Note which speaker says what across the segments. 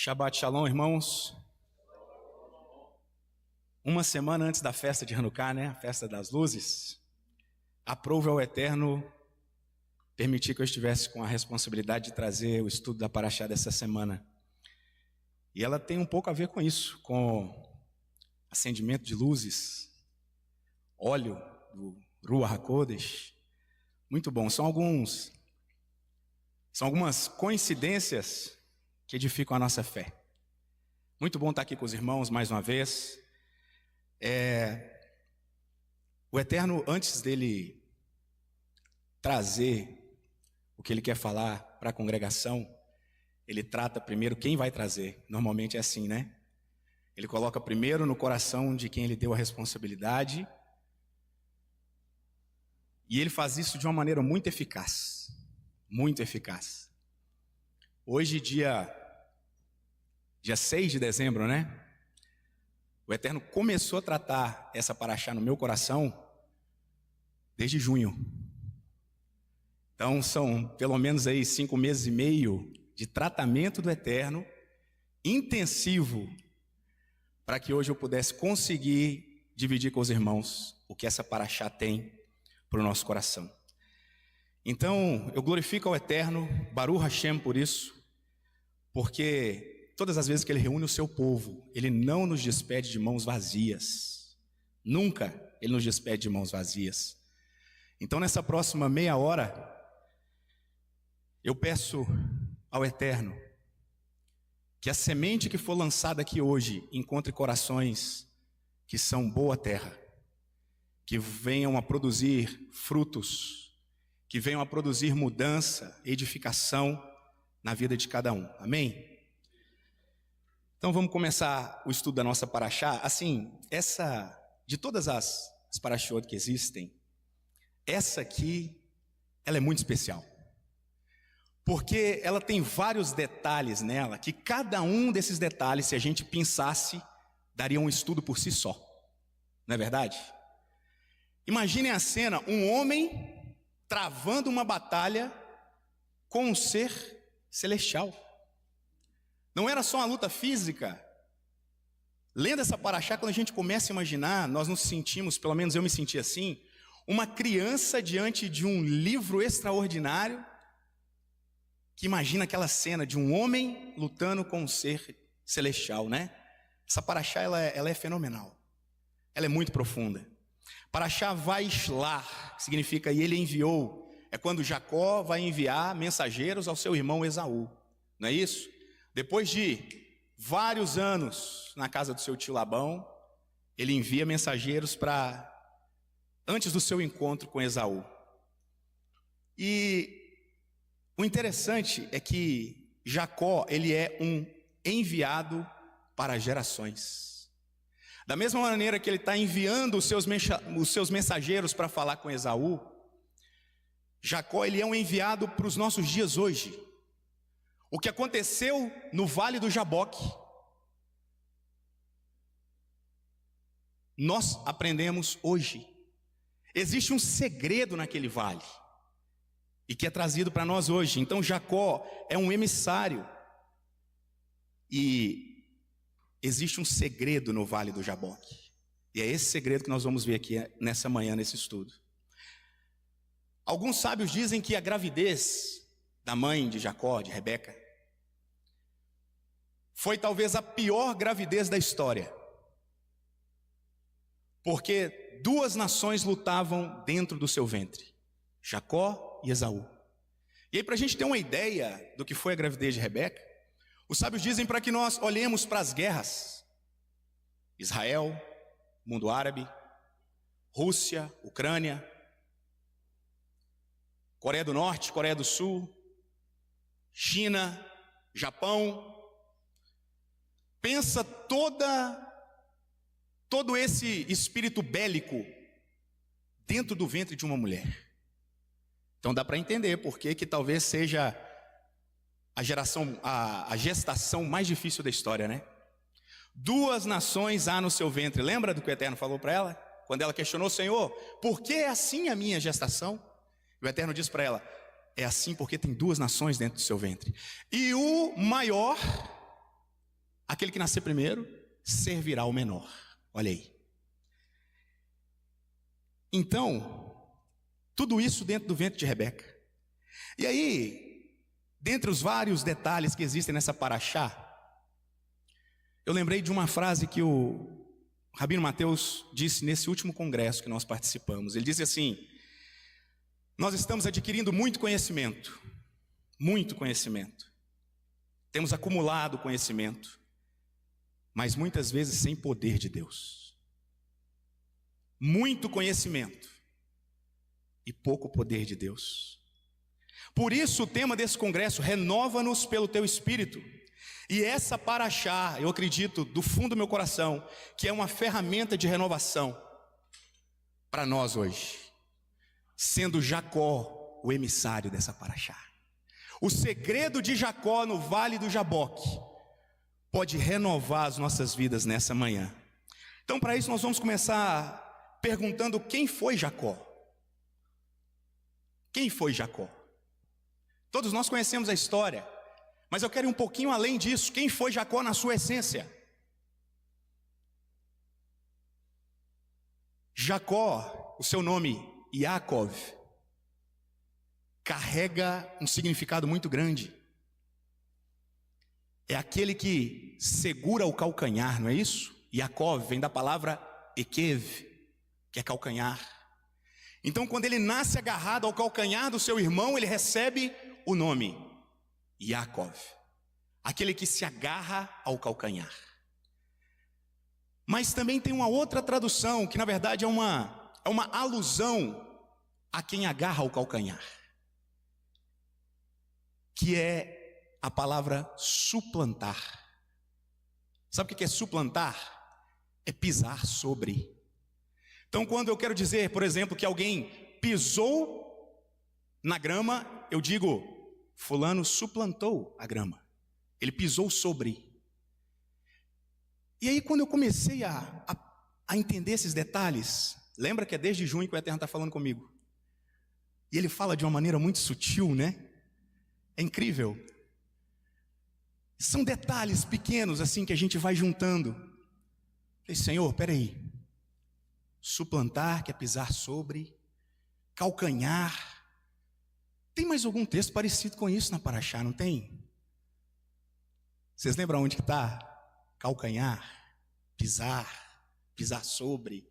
Speaker 1: Shabbat Shalom, irmãos. Uma semana antes da festa de Hanukkah, né? A festa das luzes, aprove ao Eterno permitir que eu estivesse com a responsabilidade de trazer o estudo da Parashá dessa semana. E ela tem um pouco a ver com isso, com acendimento de luzes, óleo do Ruach HaKodesh. Muito bom, são algumas coincidências que edificam a nossa fé. Muito bom estar aqui com os irmãos mais uma vez. O Eterno, antes dele trazer o que ele quer falar para a congregação, ele trata primeiro quem vai trazer. Normalmente é assim, né? Ele coloca primeiro no coração de quem ele deu a responsabilidade, e ele faz isso de uma maneira muito eficaz. Muito eficaz. Hoje, dia 6 de dezembro, né? O Eterno começou a tratar essa Parashá no meu coração desde junho. Então são pelo menos aí 5 meses e meio de tratamento do Eterno, intensivo, para que hoje eu pudesse conseguir dividir com os irmãos o que essa Parashá tem para o nosso coração. Então eu glorifico ao Eterno, Baruch Hashem, por isso, porque todas as vezes que Ele reúne o seu povo, Ele não nos despede de mãos vazias. Nunca Ele nos despede de mãos vazias. Então nessa próxima meia hora, eu peço ao Eterno que a semente que for lançada aqui hoje encontre corações que são boa terra, que venham a produzir frutos, que venham a produzir mudança, edificação na vida de cada um. Amém? Então vamos começar o estudo da nossa Parashá. Assim, de todas as Parashot que existem, essa aqui, ela é muito especial. Porque ela tem vários detalhes nela, que cada um desses detalhes, se a gente pensasse, daria um estudo por si só. Não é verdade? Imaginem a cena, um homem travando uma batalha com um ser celestial. Não era só uma luta física. Lendo essa Parashá, quando a gente começa a imaginar, nós nos sentimos, pelo menos eu me senti assim, uma criança diante de um livro extraordinário, que imagina aquela cena de um homem lutando com um ser celestial, né? Essa Parashá, ela é fenomenal. Ela é muito profunda. Parashá Vaishlar, que significa e ele enviou, é quando Jacó vai enviar mensageiros ao seu irmão Esaú, não é isso? Depois de vários anos na casa do seu tio Labão, ele envia mensageiros antes do seu encontro com Esaú. E o interessante é que Jacó, ele é um enviado para gerações. Da mesma maneira que ele está enviando os seus mensageiros para falar com Esaú, Jacó, ele é um enviado para os nossos dias hoje. O que aconteceu no Vale do Jaboque, nós aprendemos hoje. Existe um segredo naquele vale, e que é trazido para nós hoje. Então Jacó é um emissário, e existe um segredo no Vale do Jaboque. E é esse segredo que nós vamos ver aqui nessa manhã, nesse estudo. Alguns sábios dizem que a gravidez da mãe de Jacó, de Rebeca, foi talvez a pior gravidez da história. Porque 2 nações lutavam dentro do seu ventre, Jacó e Esaú. E aí, para a gente ter uma ideia do que foi a gravidez de Rebeca, os sábios dizem para que nós olhemos para as guerras. Israel, mundo árabe, Rússia, Ucrânia, Coreia do Norte, Coreia do Sul, China, Japão. Pensa todo esse espírito bélico dentro do ventre de uma mulher. Então dá para entender por que talvez seja a gestação mais difícil da história, né? 2 nações há no seu ventre. Lembra do que o Eterno falou para ela? Quando ela questionou: Senhor, por que é assim a minha gestação? E o Eterno disse para ela: é assim porque tem 2 nações dentro do seu ventre. E o maior aquele que nascer primeiro servirá ao menor. Olha aí. Então, tudo isso dentro do ventre de Rebeca. E aí, dentre os vários detalhes que existem nessa paraxá, eu lembrei de uma frase que o Rabino Mateus disse nesse último congresso que nós participamos. Ele disse assim: nós estamos adquirindo muito conhecimento, temos acumulado conhecimento, mas muitas vezes sem poder de Deus. Muito conhecimento e pouco poder de Deus. Por isso o tema desse congresso: renova-nos pelo teu Espírito. E essa paraxá, eu acredito do fundo do meu coração, que é uma ferramenta de renovação para nós hoje, sendo Jacó o emissário dessa paraxá. O segredo de Jacó no Vale do Jaboque pode renovar as nossas vidas nessa manhã. Então, para isso nós vamos começar perguntando quem foi Jacó. Quem foi Jacó? Todos nós conhecemos a história, mas eu quero ir um pouquinho além disso. Quem foi Jacó na sua essência? Jacó, o seu nome Yaakov, carrega um significado muito grande. É aquele que segura o calcanhar, não é isso? Yaakov vem da palavra Ekev, que é calcanhar. Então, quando ele nasce agarrado ao calcanhar do seu irmão, ele recebe o nome Yaakov, aquele que se agarra ao calcanhar. Mas também tem uma outra tradução, que na verdade é uma alusão a quem agarra ao calcanhar, que é a palavra suplantar. Sabe o que é suplantar? É pisar sobre. Então, quando eu quero dizer, por exemplo, que alguém pisou na grama, eu digo: fulano suplantou a grama, ele pisou sobre. E aí, quando eu comecei a entender esses detalhes, lembra que é desde junho que o Eterno está falando comigo, e ele fala de uma maneira muito sutil, né? É incrível. São detalhes pequenos assim que a gente vai juntando. Falei: Senhor, peraí, suplantar, que é pisar sobre, calcanhar. Tem mais algum texto parecido com isso na paraxá, não tem? Vocês lembram onde que está? Calcanhar, pisar sobre.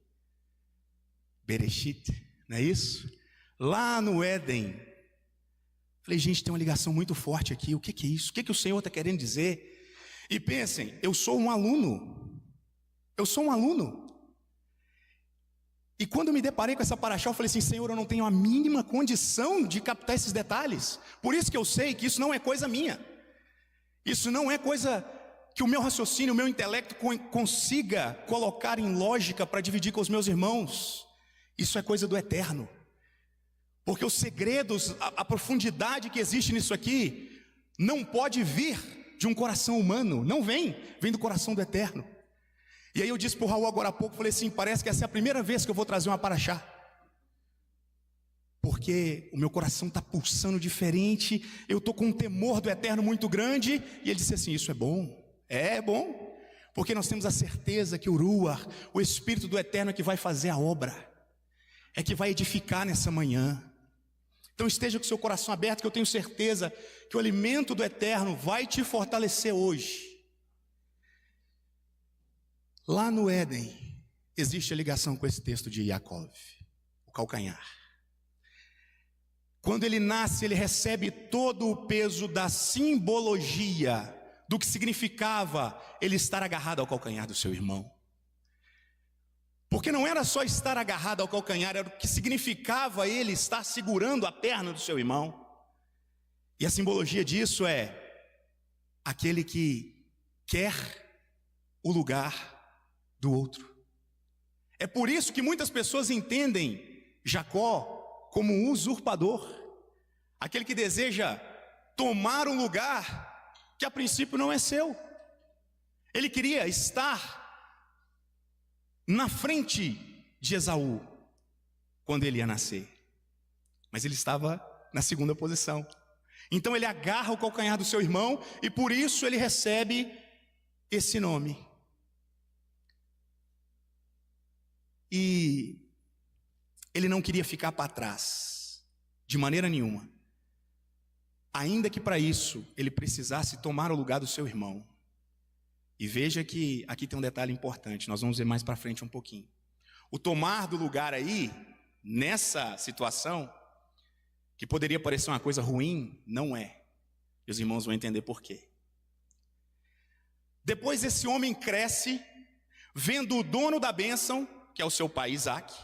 Speaker 1: Bereshit, não é isso? Lá no Éden. Falei: gente, tem uma ligação muito forte aqui. O que é isso? O que o Senhor está querendo dizer? E pensem, eu sou um aluno. E quando eu me deparei com essa paraxá, eu falei assim: Senhor, eu não tenho a mínima condição de captar esses detalhes. Por isso que eu sei que isso não é coisa minha. Isso não é coisa que o meu raciocínio, o meu intelecto consiga colocar em lógica para dividir com os meus irmãos. Isso é coisa do Eterno. Porque os segredos, a profundidade que existe nisso aqui, não pode vir de um coração humano. Não vem do coração do Eterno. E aí eu disse para o Raul agora há pouco, falei assim: parece que essa é a primeira vez que eu vou trazer uma paraxá, porque o meu coração está pulsando diferente, eu estou com um temor do Eterno muito grande. E ele disse assim: isso é bom, porque nós temos a certeza que o Ruach, o Espírito do Eterno, é que vai fazer a obra, é que vai edificar nessa manhã. Então esteja com o seu coração aberto, que eu tenho certeza que o alimento do Eterno vai te fortalecer hoje. Lá no Éden, existe a ligação com esse texto de Yaakov, o calcanhar. Quando ele nasce, ele recebe todo o peso da simbologia do que significava ele estar agarrado ao calcanhar do seu irmão. Porque não era só estar agarrado ao calcanhar, era o que significava ele estar segurando a perna do seu irmão. E a simbologia disso é aquele que quer o lugar do outro. É por isso que muitas pessoas entendem Jacó como um usurpador, aquele que deseja tomar um lugar que a princípio não é seu. Ele queria estar na frente de Esaú quando ele ia nascer, mas ele estava na segunda posição. Então ele agarra o calcanhar do seu irmão e por isso ele recebe esse nome. E ele não queria ficar para trás, de maneira nenhuma. Ainda que para isso ele precisasse tomar o lugar do seu irmão. E veja que aqui tem um detalhe importante, nós vamos ver mais para frente um pouquinho. O tomar do lugar aí, nessa situação, que poderia parecer uma coisa ruim, não é. E os irmãos vão entender por quê. Depois esse homem cresce, vendo o dono da bênção, que é o seu pai Isaac,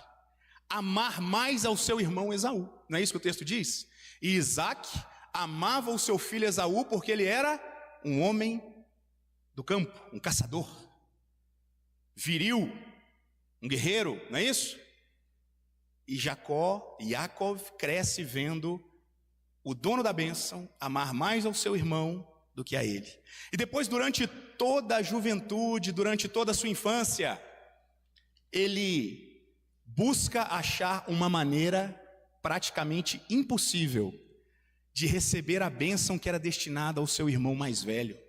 Speaker 1: amar mais ao seu irmão Esaú. Não é isso que o texto diz? E Isaac amava o seu filho Esaú porque ele era um homem do campo, um caçador, viril, um guerreiro, não é isso? E Jacob cresce vendo o dono da bênção amar mais ao seu irmão do que a ele. E depois, durante toda a juventude, durante toda a sua infância, ele busca achar uma maneira praticamente impossível de receber a bênção que era destinada ao seu irmão mais velho.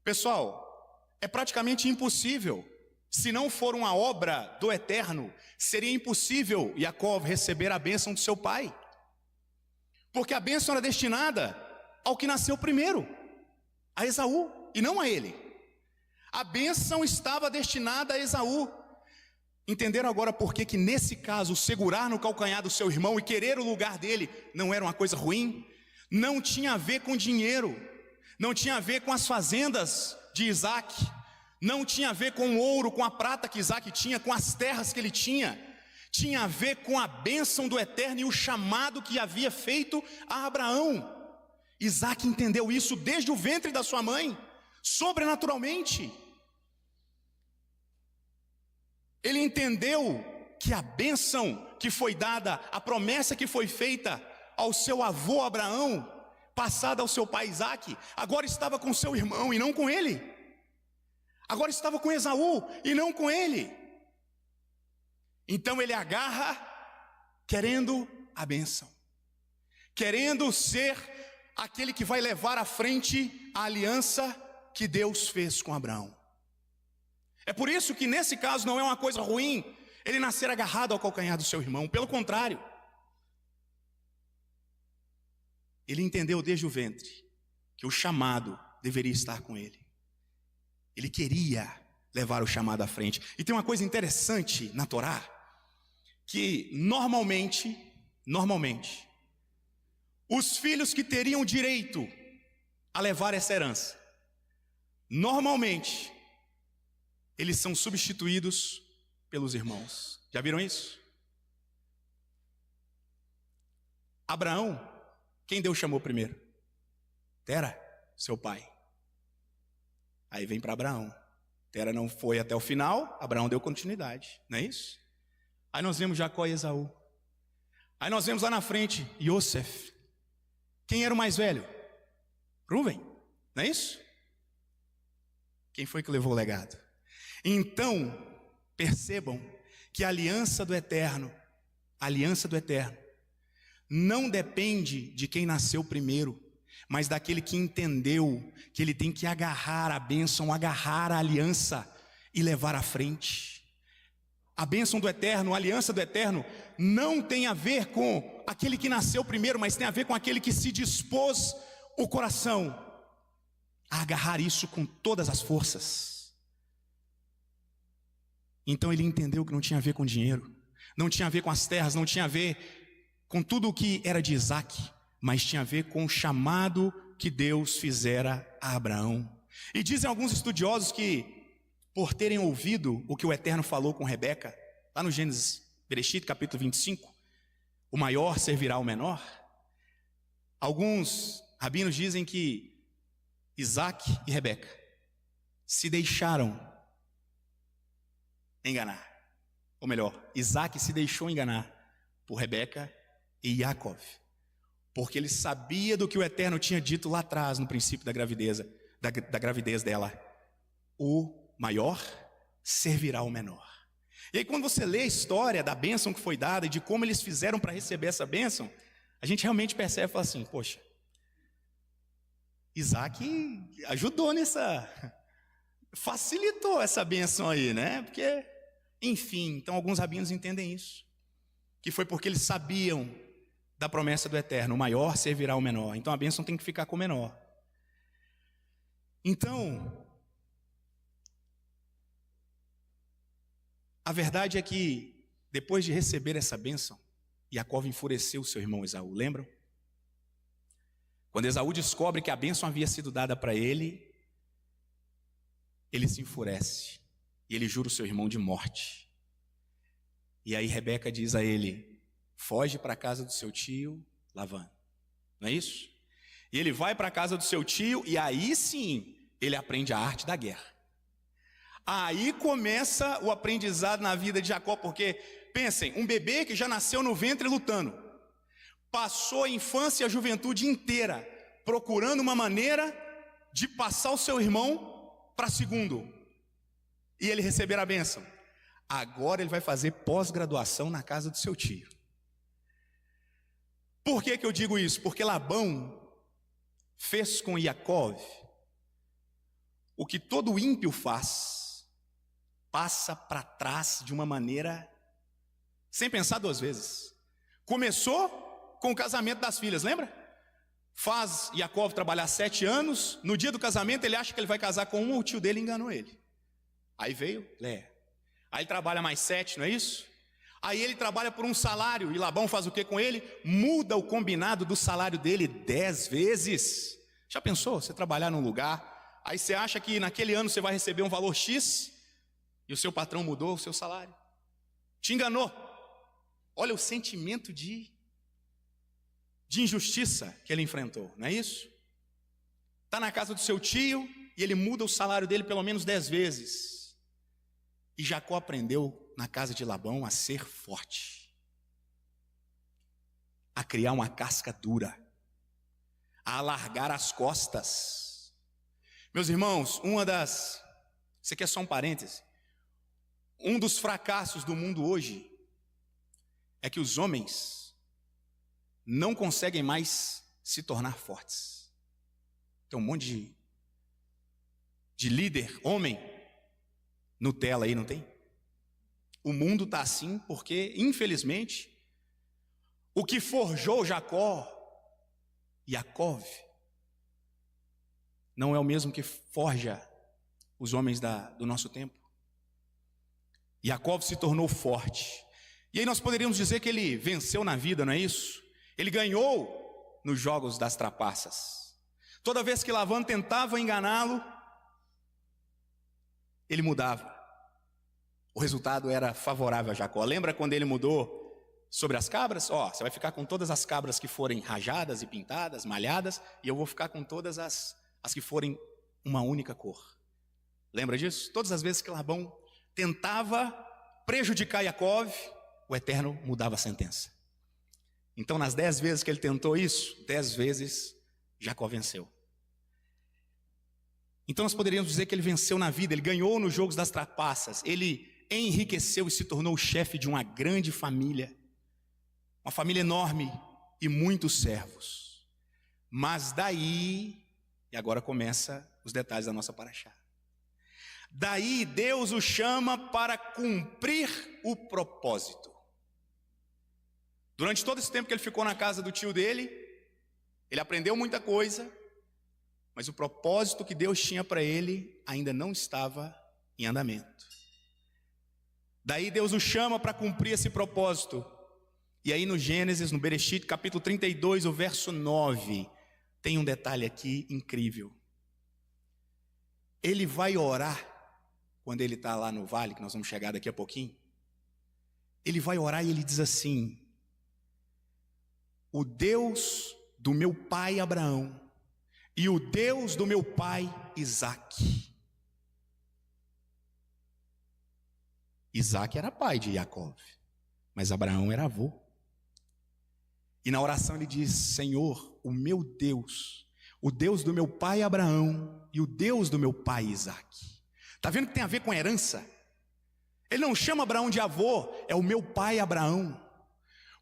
Speaker 1: Pessoal, é praticamente impossível. Se não for uma obra do Eterno, seria impossível Jacob receber a bênção do seu pai. Porque a bênção era destinada ao que nasceu primeiro, a Esaú, e não a ele. A bênção estava destinada a Esaú. Entenderam agora por que nesse caso, segurar no calcanhar do seu irmão e querer o lugar dele não era uma coisa ruim? Não tinha a ver com dinheiro, não tinha a ver com as fazendas de Isaac, não tinha a ver com o ouro, com a prata que Isaac tinha, com as terras que ele tinha. Tinha a ver com a bênção do Eterno e o chamado que havia feito a Abraão. Isaac entendeu isso desde o ventre da sua mãe, sobrenaturalmente. Ele entendeu que a bênção que foi dada, a promessa que foi feita ao seu avô Abraão, passada ao seu pai Isaac, agora estava com seu irmão e não com ele. Agora estava com Esaú e não com ele. Então ele agarra querendo a bênção, querendo ser aquele que vai levar à frente a aliança que Deus fez com Abraão. É por isso que nesse caso não é uma coisa ruim ele nascer agarrado ao calcanhar do seu irmão. Pelo contrário, ele entendeu desde o ventre que o chamado deveria estar com ele. Ele queria levar o chamado à frente. E tem uma coisa interessante na Torá, que normalmente, os filhos que teriam direito a levar essa herança, normalmente, eles são substituídos pelos irmãos. Já viram isso? Abraão, quem Deus chamou primeiro? Tera, seu pai. Aí vem para Abraão. Tera não foi até o final, Abraão deu continuidade, não é isso? Aí nós vemos Jacó e Esaú. Aí nós vemos lá na frente Yosef. Quem era o mais velho? Rúben, não é isso? Quem foi que levou o legado? Então, percebam que a aliança do Eterno, não depende de quem nasceu primeiro, mas daquele que entendeu que ele tem que agarrar a bênção, agarrar a aliança e levar à frente. A bênção do Eterno, a aliança do Eterno, não tem a ver com aquele que nasceu primeiro, mas tem a ver com aquele que se dispôs o coração a agarrar isso com todas as forças. Então ele entendeu que não tinha a ver com dinheiro, não tinha a ver com as terras, não tinha a ver com tudo o que era de Isaac, mas tinha a ver com o chamado que Deus fizera a Abraão. E dizem alguns estudiosos que, por terem ouvido o que o Eterno falou com Rebeca, lá no Gênesis, Bereshit, capítulo 25, o maior servirá ao menor. Alguns rabinos dizem que Isaac e Rebeca se deixaram enganar. Ou melhor, Isaac se deixou enganar por Rebeca e Jacob, porque ele sabia do que o Eterno tinha dito lá atrás, no princípio da gravidez dela. O maior servirá ao menor. E aí quando você lê a história da bênção que foi dada e de como eles fizeram para receber essa bênção, a gente realmente percebe e fala assim, poxa, Isaac ajudou facilitou essa bênção aí, né? Porque, enfim, então alguns rabinos entendem isso, que foi porque eles sabiam da promessa do Eterno, o maior servirá ao menor, então a bênção tem que ficar com o menor. Então, a verdade é que, depois de receber essa bênção, Jacó enfureceu seu irmão Esaú, lembram? Quando Esaú descobre que a bênção havia sido dada para ele, ele se enfurece e ele jura o seu irmão de morte. E aí Rebeca diz a ele: foge para a casa do seu tio Labã, não é isso? E ele vai para a casa do seu tio e aí sim ele aprende a arte da guerra. Aí começa o aprendizado na vida de Jacó, porque pensem, um bebê que já nasceu no ventre lutando, passou a infância e a juventude inteira procurando uma maneira de passar o seu irmão para segundo e ele receber a bênção. Agora ele vai fazer pós-graduação na casa do seu tio. Por que eu digo isso? Porque Labão fez com Jacó o que todo ímpio faz, passa para trás de uma maneira sem pensar duas vezes. Começou com o casamento das filhas, lembra? Faz Jacó trabalhar 7 anos, no dia do casamento ele acha que ele vai casar com um, o tio dele enganou ele. Aí veio Léa. Aí ele trabalha mais 7, não é isso? Aí ele trabalha por um salário, e Labão faz o que com ele? Muda o combinado do salário dele 10 vezes. Já pensou? Você trabalhar num lugar, aí você acha que naquele ano você vai receber um valor X, e o seu patrão mudou o seu salário. Te enganou. Olha o sentimento de injustiça que ele enfrentou, não é isso? Está na casa do seu tio, e ele muda o salário dele pelo menos 10 vezes. E Jacó aprendeu na casa de Labão a ser forte, a criar uma casca dura, a alargar as costas. Meus irmãos, isso aqui é só um parêntese, um dos fracassos do mundo hoje é que os homens não conseguem mais se tornar fortes. Tem um monte de líder, homem, Nutella aí, não tem? O mundo está assim porque, infelizmente, o que forjou Jacó, Jacó, não é o mesmo que forja os homens do nosso tempo. Jacó se tornou forte. E aí nós poderíamos dizer que ele venceu na vida, não é isso? Ele ganhou nos jogos das trapaças. Toda vez que Labão tentava enganá-lo, ele mudava. O resultado era favorável a Jacó. Lembra quando ele mudou sobre as cabras? Você vai ficar com todas as cabras que forem rajadas e pintadas, malhadas, e eu vou ficar com todas as que forem uma única cor. Lembra disso? Todas as vezes que Labão tentava prejudicar Jacó, o Eterno mudava a sentença. Então, nas 10 vezes que ele tentou isso, 10 vezes Jacó venceu. Então nós poderíamos dizer que ele venceu na vida, ele ganhou nos jogos das trapaças, ele enriqueceu e se tornou o chefe de uma grande família, uma família enorme e muitos servos. Mas daí, e agora começa os detalhes da nossa paraxá. Daí Deus o chama para cumprir o propósito. Durante todo esse tempo que ele ficou na casa do tio dele, ele aprendeu muita coisa, mas o propósito que Deus tinha para ele ainda não estava em andamento. Daí Deus o chama para cumprir esse propósito. E aí no Gênesis, no Bereshit, capítulo 32, o verso 9, tem um detalhe aqui incrível. Ele vai orar, quando ele está lá no vale, que nós vamos chegar daqui a pouquinho. Ele vai orar e ele diz assim: o Deus do meu pai Abraão e o Deus do meu pai Isaque. Isaque era pai de Jacó, mas Abraão era avô. E na oração ele diz: Senhor, o meu Deus, o Deus do meu pai Abraão e o Deus do meu pai Isaque. Está vendo que tem a ver com herança? Ele não chama Abraão de avô, é o meu pai Abraão.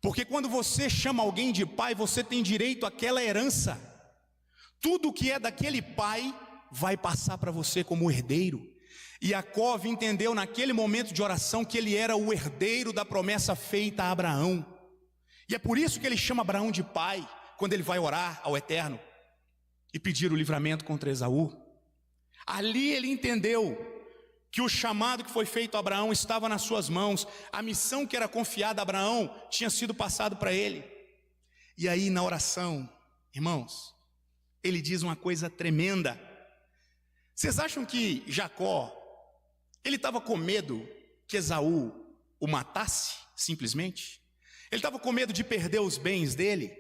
Speaker 1: Porque quando você chama alguém de pai, você tem direito àquela herança. Tudo que é daquele pai vai passar para você como herdeiro. E Jacó entendeu naquele momento de oração que ele era o herdeiro da promessa feita a Abraão. E é por isso que ele chama Abraão de pai, quando ele vai orar ao Eterno e pedir o livramento contra Esaú. Ali ele entendeu que o chamado que foi feito a Abraão estava nas suas mãos, a missão que era confiada a Abraão tinha sido passado para ele. E aí na oração, irmãos, ele diz uma coisa tremenda. Vocês acham que Jacó, ele estava com medo que Esaú o matasse, simplesmente? Ele estava com medo de perder os bens dele?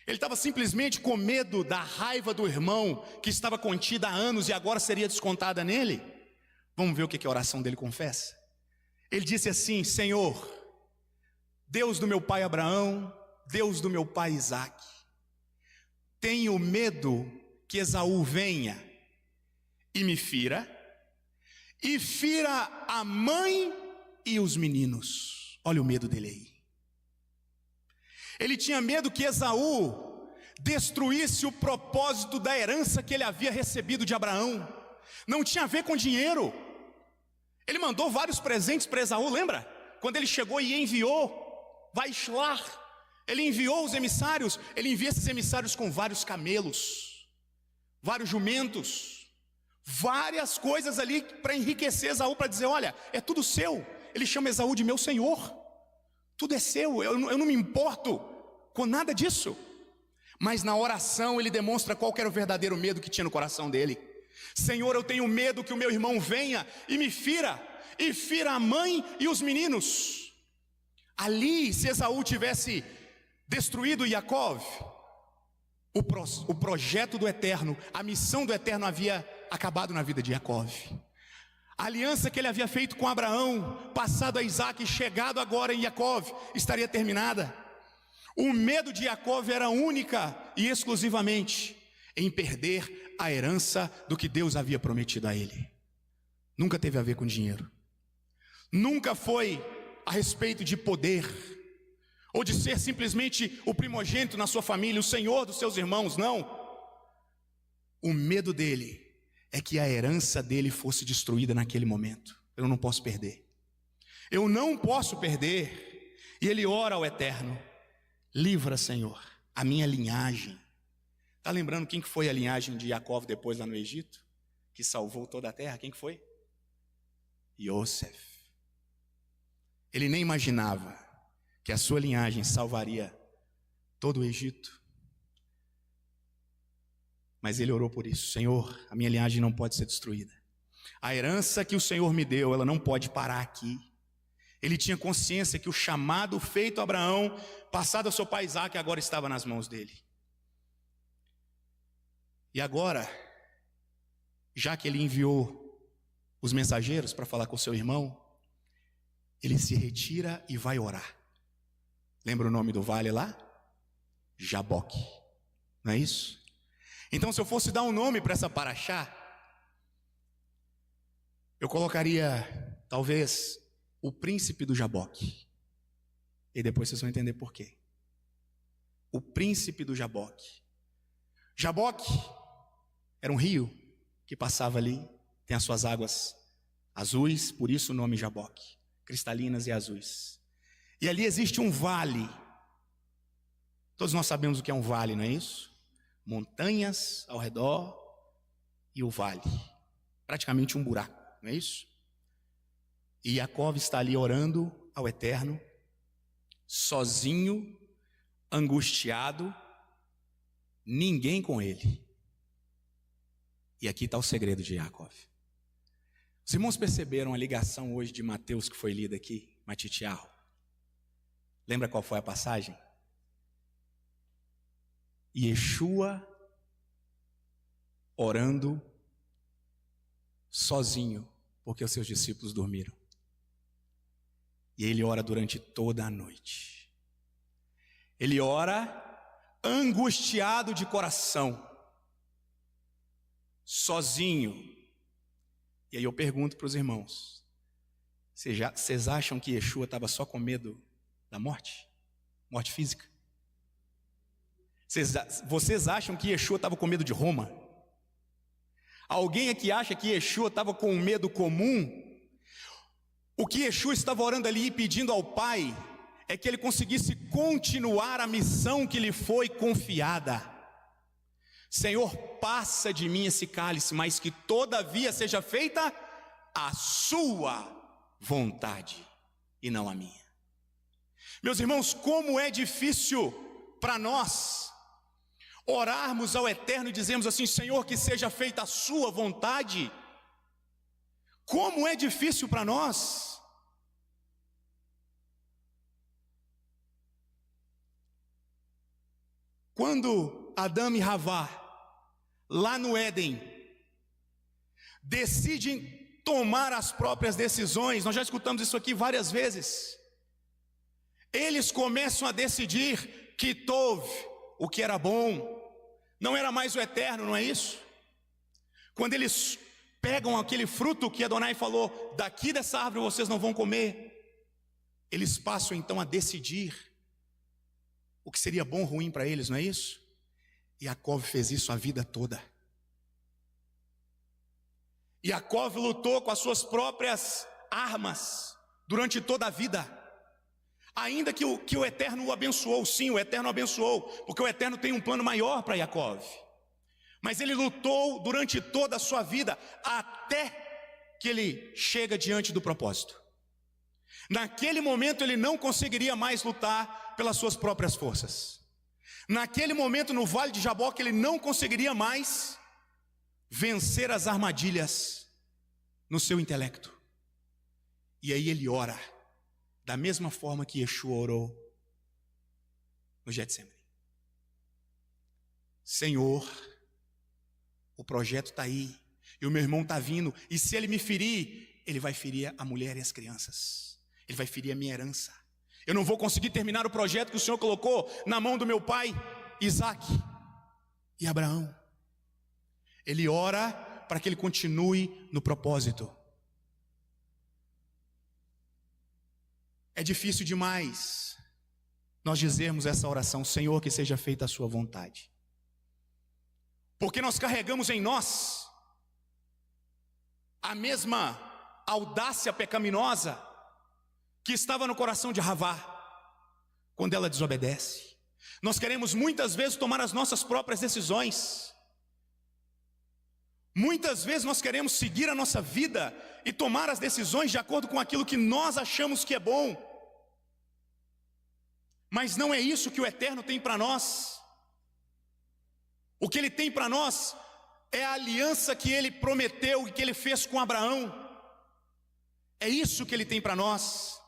Speaker 1: Ele estava simplesmente com medo da raiva do irmão que estava contida há anos e agora seria descontada nele? Vamos ver o que a oração dele confessa. Ele disse assim: Senhor, Deus do meu pai Abraão, Deus do meu pai Isaque, tenho medo que Esaú venha e me fira, e fira a mãe e os meninos. Olha o medo dele aí. Ele tinha medo que Esaú destruísse o propósito da herança que ele havia recebido de Abraão. Não tinha a ver com dinheiro. Ele mandou vários presentes para Esaú, lembra? Quando ele chegou e enviou, Vaishlar, ele enviou os emissários. Ele envia esses emissários com vários camelos, vários jumentos, várias coisas ali para enriquecer Esaú, para dizer: olha, é tudo seu. Ele chama Esaú de meu senhor. Tudo é seu, eu não me importo com nada disso. Mas na oração ele demonstra qual que era o verdadeiro medo que tinha no coração dele. Senhor, eu tenho medo que o meu irmão venha e me fira, e fira a mãe e os meninos. Ali, se Esaú tivesse destruído Jacó, o projeto do Eterno, a missão do Eterno havia acabado na vida de Jacó. A aliança que ele havia feito com Abraão, passado a Isaque e chegado agora em Jacó, estaria terminada. O medo de Jacó era única e exclusivamente em perder a herança do que Deus havia prometido a ele. Nunca teve a ver com dinheiro. Nunca foi a respeito de poder, ou de ser simplesmente o primogênito na sua família, o senhor dos seus irmãos, não. O medo dele é que a herança dele fosse destruída naquele momento. Eu não posso perder. Eu não posso perder. E ele ora ao Eterno: livra, Senhor, a minha linhagem. Está lembrando quem que foi a linhagem de Jacó depois lá no Egito? Que salvou toda a terra? Quem que foi? Yosef. Ele nem imaginava que a sua linhagem salvaria todo o Egito. Mas ele orou por isso: Senhor, a minha linhagem não pode ser destruída. A herança que o Senhor me deu, ela não pode parar aqui. Ele tinha consciência que o chamado feito a Abraão, passado ao seu pai Isaque, agora estava nas mãos dele. E agora, já que ele enviou os mensageiros para falar com seu irmão, ele se retira e vai orar. Lembra o nome do vale lá? Jaboque. Não é isso? Então, se eu fosse dar um nome para essa paraxá, eu colocaria, talvez, o príncipe do Jaboque. E depois vocês vão entender por quê. O príncipe do Jaboque. Jaboque era um rio que passava ali, tem as suas águas azuis, por isso o nome Jaboque, cristalinas e azuis. E ali existe um vale. Todos nós sabemos o que é um vale, não é isso? Montanhas ao redor e o vale, praticamente um buraco, não é isso? E Jacó está ali orando ao Eterno, sozinho, angustiado, ninguém com ele. E aqui está o segredo de Jacó. Os irmãos perceberam a ligação hoje de Mateus que foi lida aqui, Matitiarro? Lembra qual foi a passagem? Yeshua orando sozinho, porque os seus discípulos dormiram. E ele ora durante toda a noite. Ele ora angustiado de coração, sozinho. E aí eu pergunto para os irmãos: vocês acham que Yeshua estava só com medo da morte? Morte física? Vocês acham que Yeshua estava com medo de Roma? Alguém aqui acha que Yeshua estava com um medo comum? O que Yeshua estava orando ali e pedindo ao Pai é que ele conseguisse continuar a missão que lhe foi confiada. Senhor, passa de mim esse cálice, mas que todavia seja feita a sua vontade e não a minha. Meus irmãos, como é difícil para nós orarmos ao Eterno e dizermos assim: Senhor, que seja feita a sua vontade. Como é difícil para nós. Quando Adão e Havá, lá no Éden, decidem tomar as próprias decisões, nós já escutamos isso aqui várias vezes. Eles começam a decidir que Tov, o que era bom, não era mais o Eterno, não é isso? Quando eles pegam aquele fruto que Adonai falou: daqui dessa árvore vocês não vão comer, eles passam então a decidir o que seria bom ou ruim para eles, não é isso? E Jacó fez isso a vida toda. E Jacó lutou com as suas próprias armas durante toda a vida. Ainda que o Eterno o abençoou, sim, o Eterno o abençoou, porque o Eterno tem um plano maior para Jacó. Mas ele lutou durante toda a sua vida, até que ele chega diante do propósito. Naquele momento ele não conseguiria mais lutar pelas suas próprias forças. Naquele momento no Vale de Jaboque ele não conseguiria mais vencer as armadilhas no seu intelecto. E aí ele ora, da mesma forma que Yeshua orou no Getsemane. Senhor, o projeto está aí, e o meu irmão está vindo, e se ele me ferir, ele vai ferir a mulher e as crianças, ele vai ferir a minha herança. Eu não vou conseguir terminar o projeto que o Senhor colocou na mão do meu pai, Isaac e Abraão. Ele ora para que ele continue no propósito. É difícil demais nós dizermos essa oração: Senhor, que seja feita a sua vontade. Porque nós carregamos em nós a mesma audácia pecaminosa que estava no coração de Havá, quando ela desobedece. Nós queremos muitas vezes tomar as nossas próprias decisões. Muitas vezes nós queremos seguir a nossa vida e tomar as decisões de acordo com aquilo que nós achamos que é bom. Mas não é isso que o Eterno tem para nós. O que Ele tem para nós é a aliança que Ele prometeu e que Ele fez com Abraão. É isso que Ele tem para nós.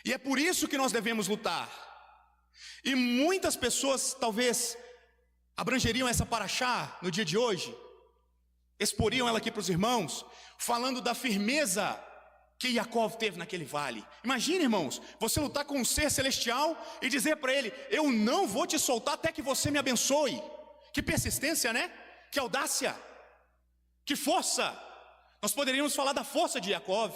Speaker 1: E é por isso que nós devemos lutar. E muitas pessoas talvez abrangeriam essa paraxá no dia de hoje, exporiam ela aqui para os irmãos, falando da firmeza que Jacó teve naquele vale. Imagine, irmãos, você lutar com um ser celestial e dizer para ele: eu não vou te soltar até que você me abençoe. Que persistência, né? Que audácia, que força. Nós poderíamos falar da força de Jacó,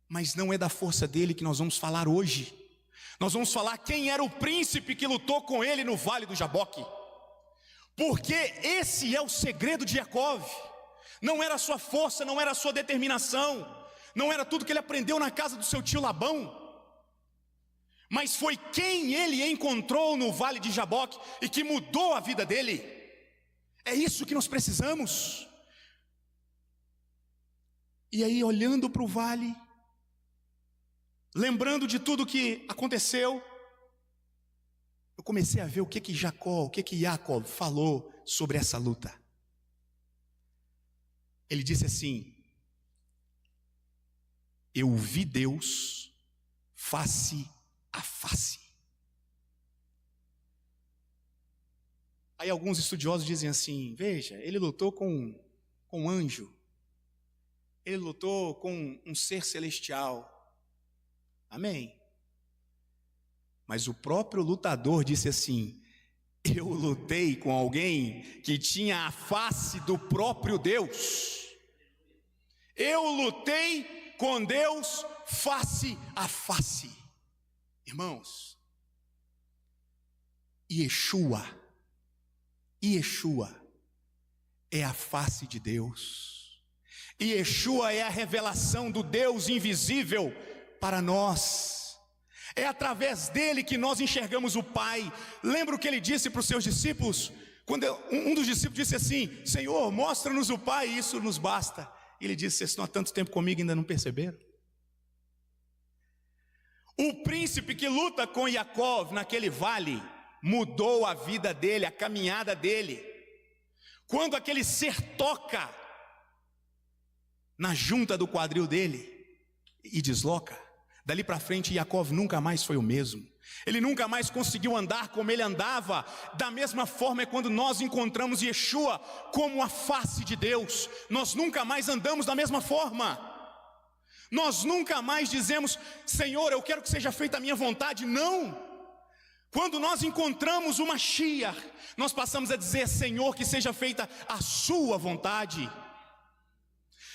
Speaker 1: mas não é da força dele que nós vamos falar hoje. Nós vamos falar quem era o príncipe que lutou com ele no Vale do Jaboque. Porque esse é o segredo de Jacó. Não era a sua força, não era a sua determinação, não era tudo que ele aprendeu na casa do seu tio Labão, mas foi quem ele encontrou no Vale de Jaboque e que mudou a vida dele. É isso que nós precisamos. E aí, olhando para o vale, lembrando de tudo que aconteceu, eu comecei a ver o que Jacó falou sobre essa luta. Ele disse assim: eu vi Deus face a face. Aí alguns estudiosos dizem assim: veja, ele lutou com um anjo, ele lutou com um ser celestial. Amém. Mas o próprio lutador disse assim: eu lutei com alguém que tinha a face do próprio Deus. Eu lutei com Deus face a face. Irmãos, Yeshua é a face de Deus. Yeshua é a revelação do Deus invisível para nós. É através dele que nós enxergamos o Pai. Lembra o que ele disse para os seus discípulos? Quando um dos discípulos disse assim: Senhor, mostra-nos o Pai, isso nos basta. Ele disse: vocês estão há tanto tempo comigo e ainda não perceberam? O príncipe que luta com Jacó naquele vale mudou a vida dele, a caminhada dele. Quando aquele ser toca na junta do quadril dele e desloca, dali para frente Jacó nunca mais foi o mesmo. Ele nunca mais conseguiu andar como ele andava. Da mesma forma é quando nós encontramos Yeshua como a face de Deus. Nós nunca mais andamos da mesma forma. Nós nunca mais dizemos: Senhor, eu quero que seja feita a minha vontade. Não. Quando nós encontramos o Mashiach, nós passamos a dizer: Senhor, que seja feita a sua vontade.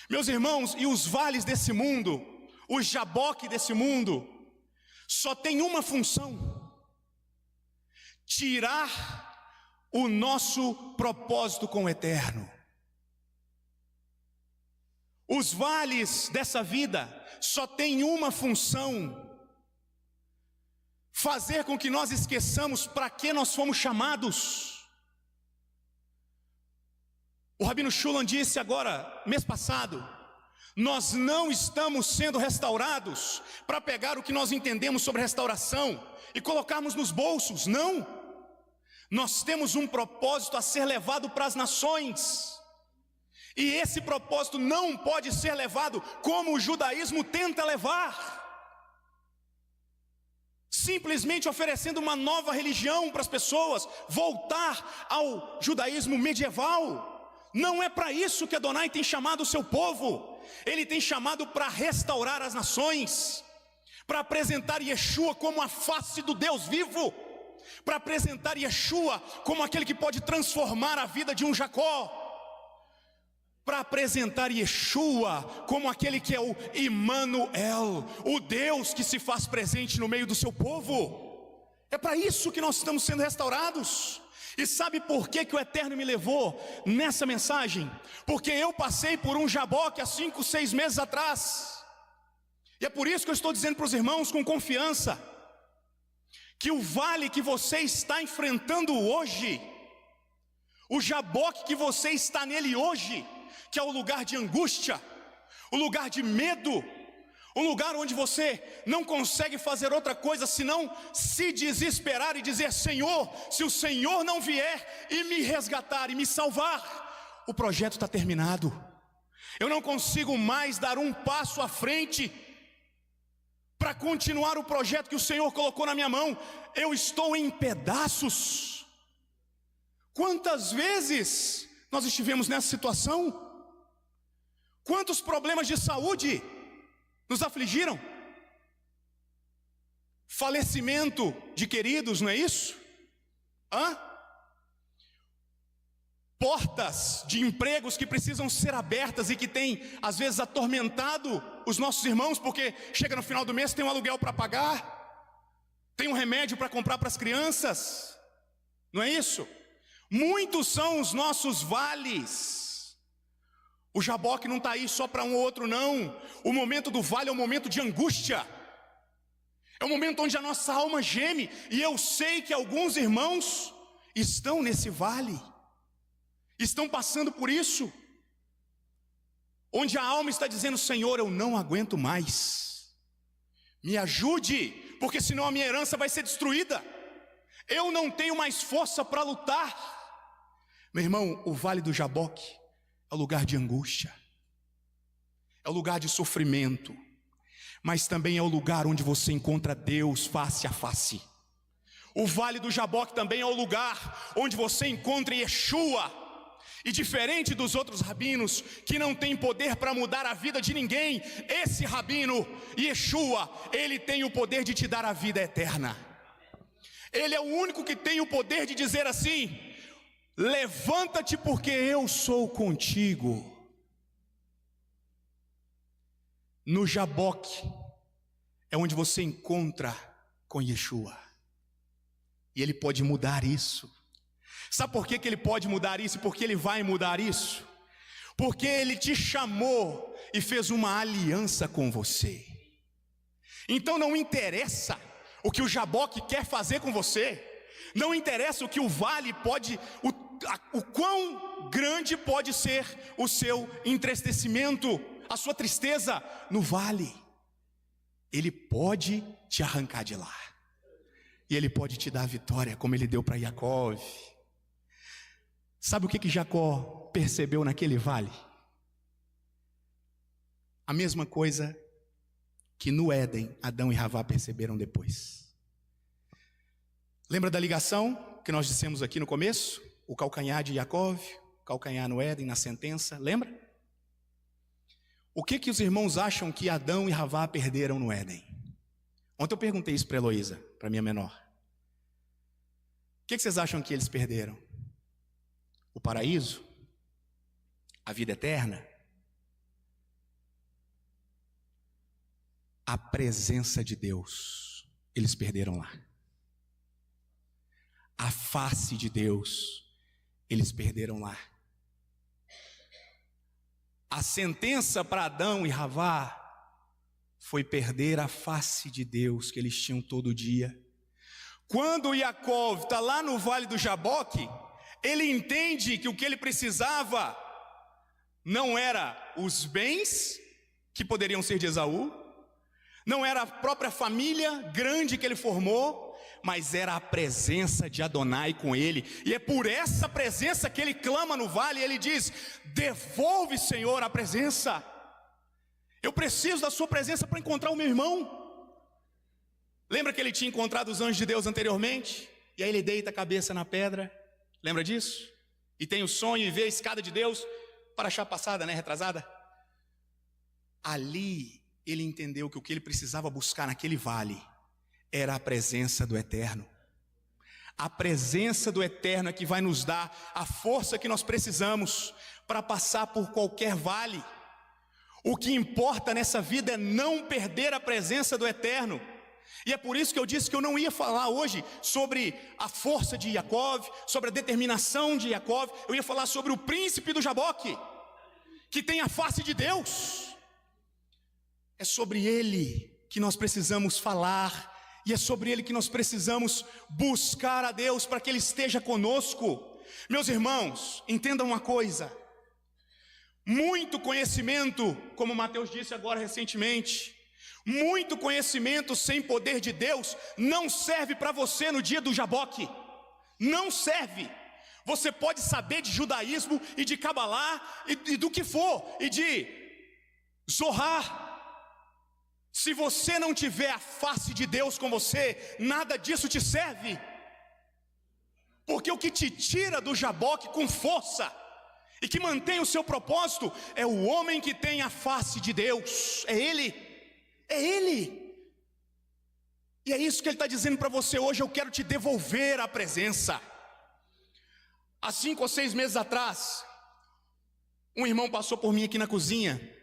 Speaker 1: Meus irmãos, e os vales desse mundo, o Jaboque desse mundo, só tem uma função: tirar o nosso propósito com o eterno. Os vales dessa vida só tem uma função: fazer com que nós esqueçamos para que nós fomos chamados. O Rabino Shulam disse agora, mês passado, nós não estamos sendo restaurados para pegar o que nós entendemos sobre restauração e colocarmos nos bolsos, não. Nós temos um propósito a ser levado para as nações. E esse propósito não pode ser levado como o judaísmo tenta levar, simplesmente oferecendo uma nova religião para as pessoas, voltar ao judaísmo medieval. Não é para isso que Adonai tem chamado o seu povo. Ele tem chamado para restaurar as nações, para apresentar Yeshua como a face do Deus vivo, para apresentar Yeshua como aquele que pode transformar a vida de um Jacó, para apresentar Yeshua como aquele que é o Immanuel, o Deus que se faz presente no meio do seu povo. É para isso que nós estamos sendo restaurados. E sabe por que o Eterno me levou nessa mensagem? Porque eu passei por um Jaboque há 5, 6 meses atrás. E é por isso que eu estou dizendo para os irmãos com confiança, que o vale que você está enfrentando hoje, o Jaboque que você está nele hoje, que é o lugar de angústia, o lugar de medo, um lugar onde você não consegue fazer outra coisa senão se desesperar e dizer: Senhor, se o Senhor não vier e me resgatar e me salvar, o projeto está terminado. Eu não consigo mais dar um passo à frente para continuar o projeto que o Senhor colocou na minha mão. Eu estou em pedaços. Quantas vezes nós estivemos nessa situação? Quantos problemas de saúde nos afligiram? Falecimento de queridos, não é isso? Portas de empregos que precisam ser abertas e que tem às vezes atormentado os nossos irmãos, porque chega no final do mês, tem um aluguel para pagar, tem um remédio para comprar para as crianças, não é isso? Muitos são os nossos vales. O Jaboque não está aí só para um ou outro, não. O momento do vale é um momento de angústia, é um momento onde a nossa alma geme. E eu sei que alguns irmãos estão nesse vale, estão passando por isso, onde a alma está dizendo: Senhor, eu não aguento mais, me ajude, porque senão a minha herança vai ser destruída, eu não tenho mais força para lutar. Meu irmão, o vale do Jaboque é o lugar de angústia, é o lugar de sofrimento, mas também é o lugar onde você encontra Deus face a face. O vale do Jaboque também é o lugar onde você encontra Yeshua. E diferente dos outros rabinos que não tem poder para mudar a vida de ninguém, esse rabino, Yeshua, ele tem o poder de te dar a vida eterna. Ele é o único que tem o poder de dizer assim: levanta-te, porque eu sou contigo. No Jaboque é onde você encontra com Yeshua. E Ele pode mudar isso. Sabe por que Ele pode mudar isso? E por que Ele vai mudar isso? Porque Ele te chamou e fez uma aliança com você. Então não interessa o que o Jaboque quer fazer com você, não interessa o que o vale pode, o quão grande pode ser o seu entristecimento, a sua tristeza no vale. Ele pode te arrancar de lá, e Ele pode te dar a vitória, como Ele deu para Jacó. Sabe o que Jacó percebeu naquele vale? A mesma coisa que no Éden, Adão e Havá perceberam depois. Lembra da ligação que nós dissemos aqui no começo? O calcanhar de Jacó, o calcanhar no Éden, na sentença, lembra? O que os irmãos acham que Adão e Havá perderam no Éden? Ontem eu perguntei isso para Heloísa, para minha menor. O que vocês acham que eles perderam? O paraíso? A vida eterna? A presença de Deus, eles perderam lá. A face de Deus, eles perderam lá. A sentença para Adão e Havá foi perder a face de Deus que eles tinham todo dia. Quando Jacó está lá no Vale do Jaboque, ele entende que o que ele precisava não era os bens que poderiam ser de Esaú, não era a própria família grande que ele formou, mas era a presença de Adonai com ele. E é por essa presença que ele clama no vale, e ele diz: devolve, Senhor, a presença. Eu preciso da sua presença para encontrar o meu irmão. Lembra que ele tinha encontrado os anjos de Deus anteriormente? E aí ele deita a cabeça na pedra, lembra disso? E tem o sonho e vê a escada de Deus, para achar passada, né, retrasada. Ali ele entendeu que o que ele precisava buscar naquele vale era a presença do Eterno. A presença do Eterno é que vai nos dar a força que nós precisamos para passar por qualquer vale. O que importa nessa vida é não perder a presença do Eterno. E é por isso que eu disse que eu não ia falar hoje sobre a força de Jacó, sobre a determinação de Jacó. Eu ia falar sobre o príncipe do Jaboque, que tem a face de Deus. É sobre ele que nós precisamos falar, e é sobre ele que nós precisamos buscar a Deus para que ele esteja conosco. Meus irmãos, entendam uma coisa: muito conhecimento, como Mateus disse agora recentemente, muito conhecimento sem poder de Deus não serve para você no dia do Jaboque. Não serve. Você pode saber de judaísmo e de cabalá e do que for, e de Zohar. Se você não tiver a face de Deus com você, nada disso te serve. Porque o que te tira do Jaboque com força e que mantém o seu propósito é o homem que tem a face de Deus. É ele. É ele. E é isso que ele está dizendo para você hoje: eu quero te devolver a presença. Há 5 ou 6 meses atrás, um irmão passou por mim aqui na cozinha.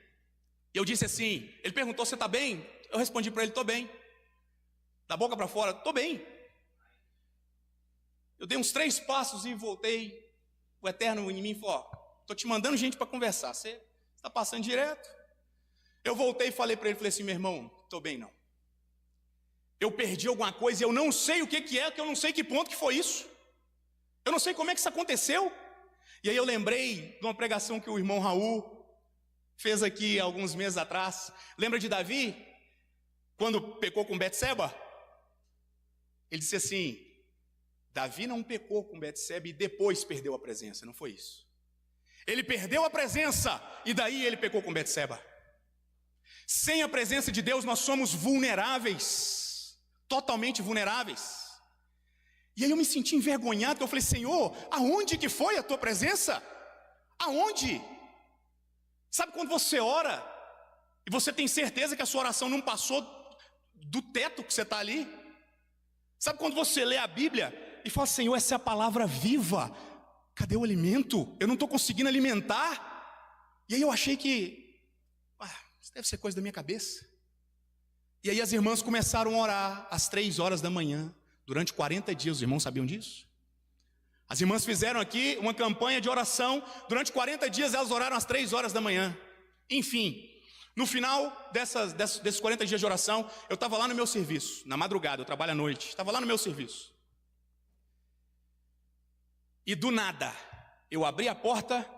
Speaker 1: Eu disse assim, ele perguntou: você está bem? Eu respondi para ele: estou bem. Da boca para fora: estou bem. Eu dei uns 3 passos e voltei. O Eterno em mim falou: estou te mandando gente para conversar, você está passando direto. Eu voltei e falei para ele, falei assim: meu irmão, estou bem não. Eu perdi alguma coisa e eu não sei o que é, que eu não sei que ponto que foi isso. Eu não sei como é que isso aconteceu. E aí eu lembrei de uma pregação que o irmão Raul fez aqui alguns meses atrás. Lembra de Davi? Quando pecou com Betseba? Ele disse assim: Davi não pecou com Betseba e depois perdeu a presença. Não foi isso. Ele perdeu a presença e daí ele pecou com Betseba. Sem a presença de Deus nós somos vulneráveis. Totalmente vulneráveis. E aí eu me senti envergonhado, porque eu falei: Senhor, aonde que foi a tua presença? Aonde? Sabe quando você ora e você tem certeza que a sua oração não passou do teto que você está ali? Sabe quando você lê a Bíblia e fala: Senhor, essa é a palavra viva, cadê o alimento? Eu não estou conseguindo alimentar. E aí eu achei que isso deve ser coisa da minha cabeça. E aí as irmãs começaram a orar às 3 horas da manhã, durante 40 dias. Os irmãos sabiam disso? As irmãs fizeram aqui uma campanha de oração. Durante 40 dias elas oraram às 3 horas da manhã. Enfim, no final desses 40 dias de oração, eu estava lá no meu serviço, na madrugada, eu trabalho à noite, estava lá no meu serviço. E do nada, eu abri a porta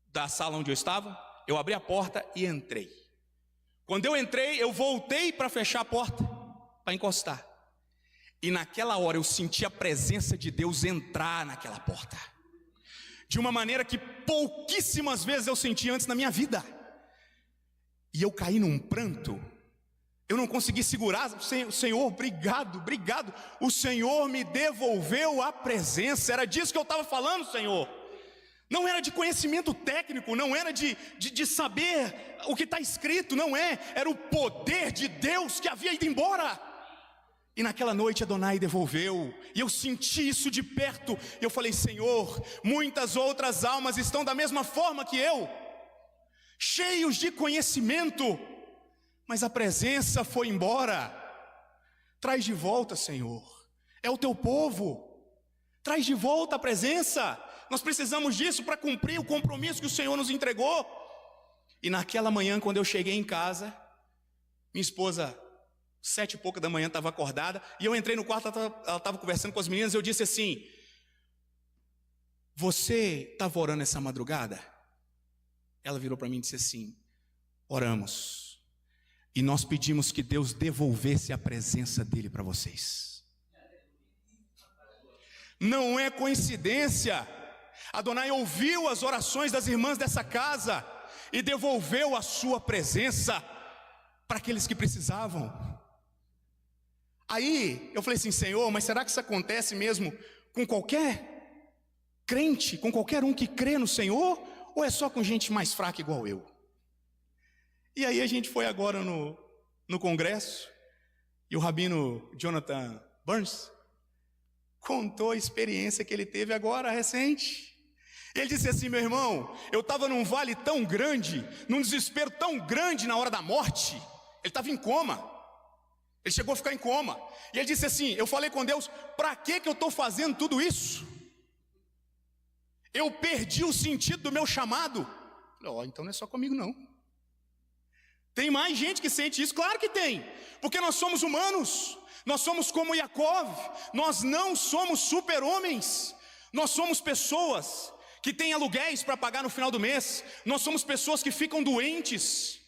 Speaker 1: da sala onde eu estava, eu abri a porta e entrei. Quando eu entrei, eu voltei para fechar a porta, para encostar. E naquela hora eu senti a presença de Deus entrar naquela porta, de uma maneira que pouquíssimas vezes eu senti antes na minha vida. E eu caí num pranto, eu não consegui segurar. Senhor, obrigado, obrigado. O Senhor me devolveu a presença. Era disso que eu estava falando, Senhor. Não era de conhecimento técnico, não era de saber o que está escrito, não é. Era o poder de Deus que havia ido embora. E naquela noite Adonai devolveu, e eu senti isso de perto. E eu falei: Senhor, muitas outras almas estão da mesma forma que eu, cheios de conhecimento, mas a presença foi embora. Traz de volta, Senhor, é o teu povo, traz de volta a presença. Nós precisamos disso para cumprir o compromisso que o Senhor nos entregou. E naquela manhã, quando eu cheguei em casa, minha esposa, 7h pouca da manhã, estava acordada, e eu entrei no quarto, ela estava conversando com as meninas, e eu disse assim: você estava orando essa madrugada? Ela virou para mim e disse assim: oramos, e nós pedimos que Deus devolvesse a presença dele para vocês. Não é coincidência, Adonai ouviu as orações das irmãs dessa casa e devolveu a sua presença para aqueles que precisavam. Aí eu falei assim: Senhor, mas será que isso acontece mesmo com qualquer crente, com qualquer um que crê no Senhor, ou é só com gente mais fraca igual eu? E aí a gente foi agora no congresso, e o rabino Jonathan Burns contou a experiência que ele teve agora, recente. Ele disse assim: meu irmão, eu estava num vale tão grande, num desespero tão grande na hora da morte. Ele estava em coma, ele chegou a ficar em coma, e ele disse assim: eu falei com Deus, para que eu estou fazendo tudo isso? Eu perdi o sentido do meu chamado. Falei: então não é só comigo não, tem mais gente que sente isso. Claro que tem, porque nós somos humanos, nós somos como Yaakov, nós não somos super-homens, nós somos pessoas que têm aluguéis para pagar no final do mês, nós somos pessoas que ficam doentes,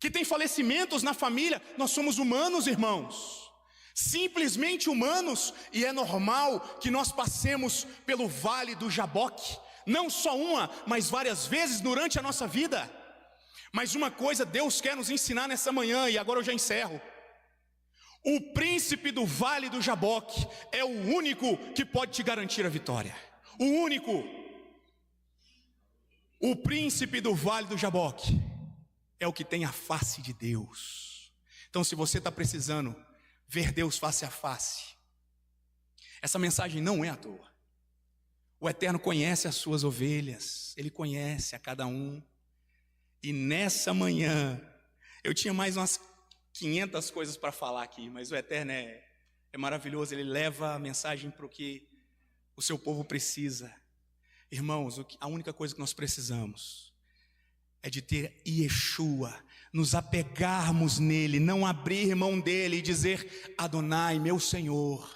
Speaker 1: que têm falecimentos na família. Nós somos humanos, irmãos, simplesmente humanos, e é normal que nós passemos pelo vale do Jaboque, não só uma, mas várias vezes durante a nossa vida. Mas uma coisa Deus quer nos ensinar nessa manhã, e agora eu já encerro: o príncipe do vale do Jaboque é o único que pode te garantir a vitória. O único. O príncipe do vale do Jaboque é o que tem a face de Deus. Então, se você está precisando ver Deus face a face, essa mensagem não é à toa. O Eterno conhece as suas ovelhas, Ele conhece a cada um. E nessa manhã, eu tinha mais umas 500 coisas para falar aqui, mas o Eterno é maravilhoso. Ele leva a mensagem para o que o seu povo precisa. Irmãos, a única coisa que nós precisamos é de ter Yeshua, nos apegarmos nele, não abrir mão dele e dizer: Adonai, meu Senhor,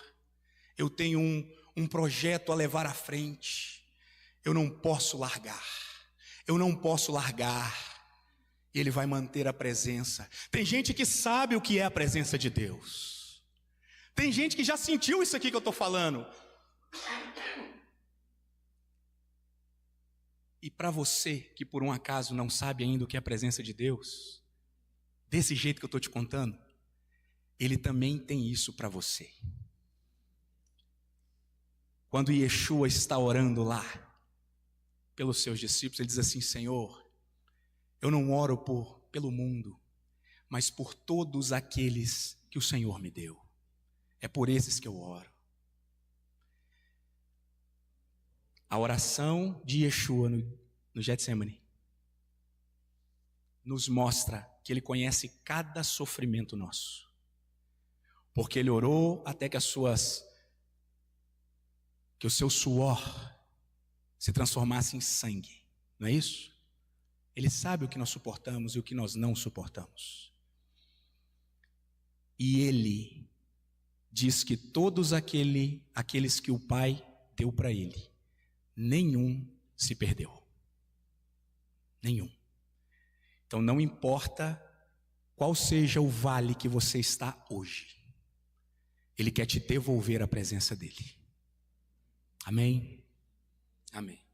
Speaker 1: eu tenho um projeto a levar à frente, eu não posso largar, e ele vai manter a presença. Tem gente que sabe o que é a presença de Deus, tem gente que já sentiu isso aqui que eu estou falando. E para você que por um acaso não sabe ainda o que é a presença de Deus, desse jeito que eu estou te contando, Ele também tem isso para você. Quando Yeshua está orando lá pelos seus discípulos, ele diz assim: Senhor, eu não oro pelo mundo, mas por todos aqueles que o Senhor me deu. É por esses que eu oro. A oração de Yeshua no Getsemane nos mostra que Ele conhece cada sofrimento nosso. porque ele orou até que o seu suor se transformasse em sangue, não é isso? Ele sabe o que nós suportamos e o que nós não suportamos. E ele diz que todos aqueles que o Pai deu para ele, nenhum se perdeu. Nenhum. Então não importa qual seja o vale que você está hoje, Ele quer te devolver à presença dEle. Amém? Amém.